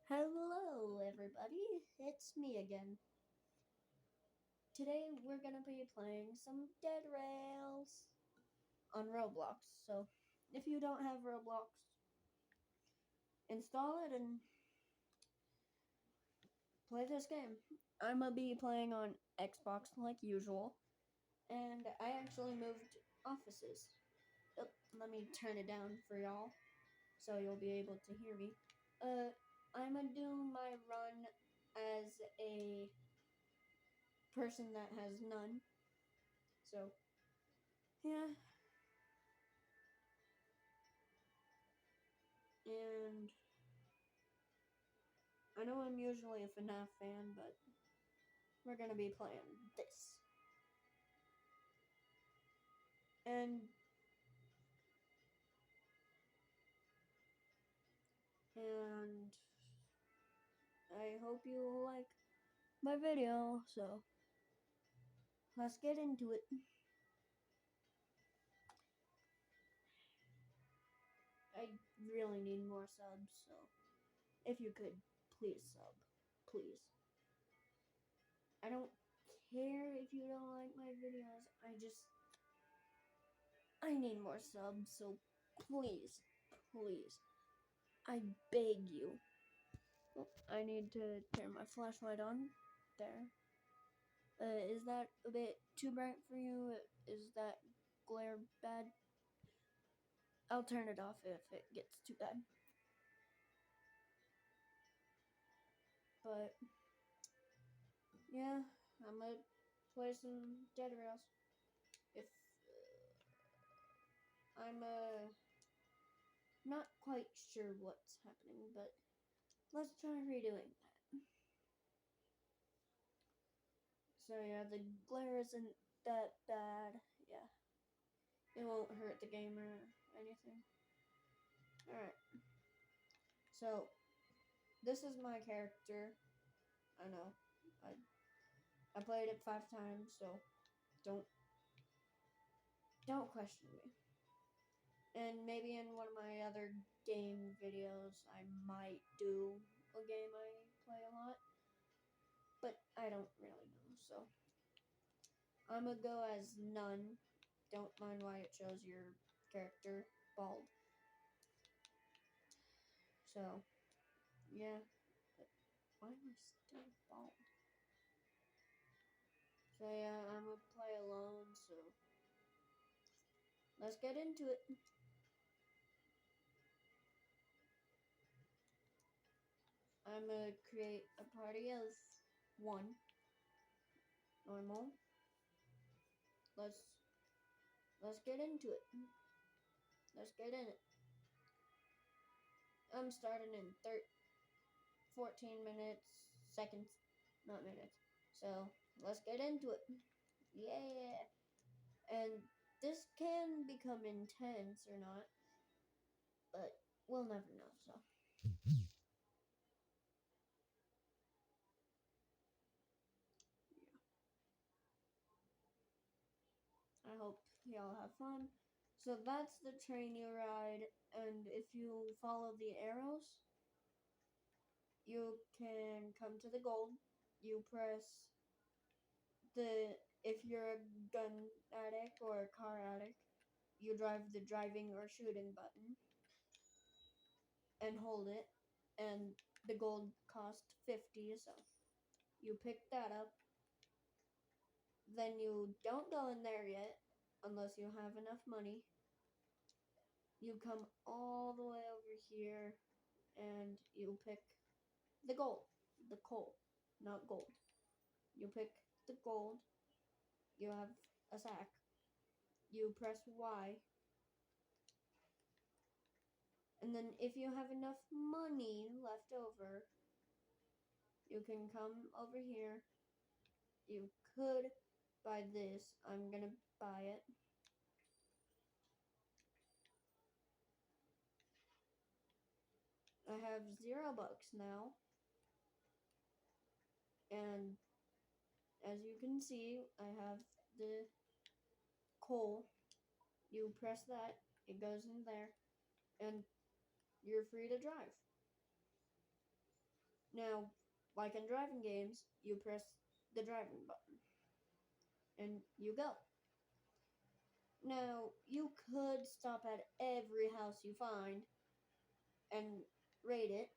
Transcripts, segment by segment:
Hello, everybody. It's me again. Today we're gonna be playing some Dead Rails on Roblox. So, if you don't have Roblox, install it and play this game. I'm gonna be playing on Xbox like usual, and I actually moved offices. Oh, let me turn it down for y'all so you'll be able to hear me. I'm gonna do my run as a person that has none. So, yeah. And I know I'm usually a FNAF fan, but we're gonna be playing this. And and I hope you like my video, so let's get into it. I really need more subs, so if you could, please sub. Please. I don't care if you don't like my videos, I need more subs, so please, please, I beg you. Oh, I need to turn my flashlight on. There. Is that a bit too bright for you? Is that glare bad? I'll turn it off if it gets too bad. But yeah, I'm gonna play some Dead Rails. If I'm not quite sure what's happening, but let's try redoing that. So yeah, the glare isn't that bad. Yeah, it won't hurt the game or anything. All right. So this is my character. I know. I played it 5 times, so don't don't question me. And maybe in one of my other game videos, I might do a game I play a lot, but I don't really know. So I'm gonna go as none. Don't mind why it shows your character bald. So yeah, but why am I still bald? So yeah, I'm gonna play alone. So let's get into it. I'm gonna create a party of 1. Normal. Let's let's get into it. Let's get in it. I'm starting in 14 minutes, seconds, not minutes. So let's get into it. Yeah. And this can become intense or not, but we'll never know. So I hope y'all have fun. So that's the train you ride, and if you follow the arrows, you can come to the gold. You press the if you're a gun addict or a car addict, you drive the driving or shooting button and hold it, and the gold cost 50, so you pick that up. Then you don't go in there yet unless you have enough money. You come all the way over here and you pick the gold, the coal, not gold. You pick the gold, you have a sack, you press Y, and then if you have enough money left over, you can come over here. You could buy this. I'm gonna buy it. I have $0 now. And as you can see, I have the coal. You press that, it goes in there, and you're free to drive. Now, like in driving games, you press the driving button and you go. Now, you could stop at every house you find and raid it,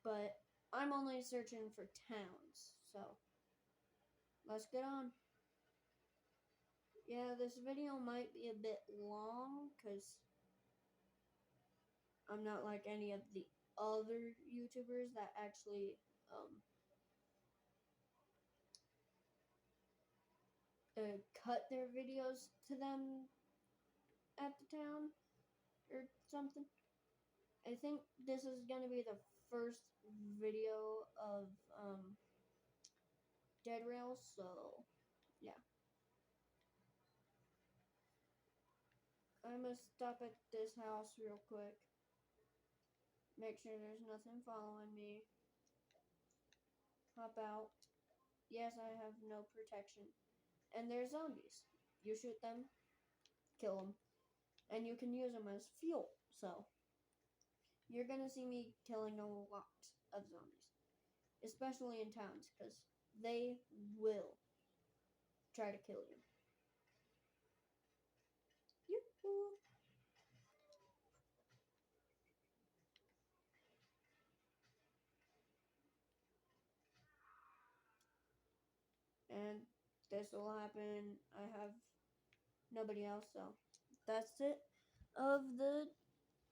but I'm only searching for towns, so let's get on. Yeah, this video might be a bit long because I'm not like any of the other YouTubers that actually cut their videos to them at the town or something. I think this is gonna be the first video of Dead Rails, so yeah. I'm gonna stop at this house real quick. Make sure there's nothing following me. Hop out. Yes, I have no protection. And there's zombies. You shoot them, kill them, and you can use them as fuel. So you're gonna see me killing a lot of zombies, especially in towns, because they will try to kill you. Yoo-hoo. And this will happen. I have nobody else, so that's it of the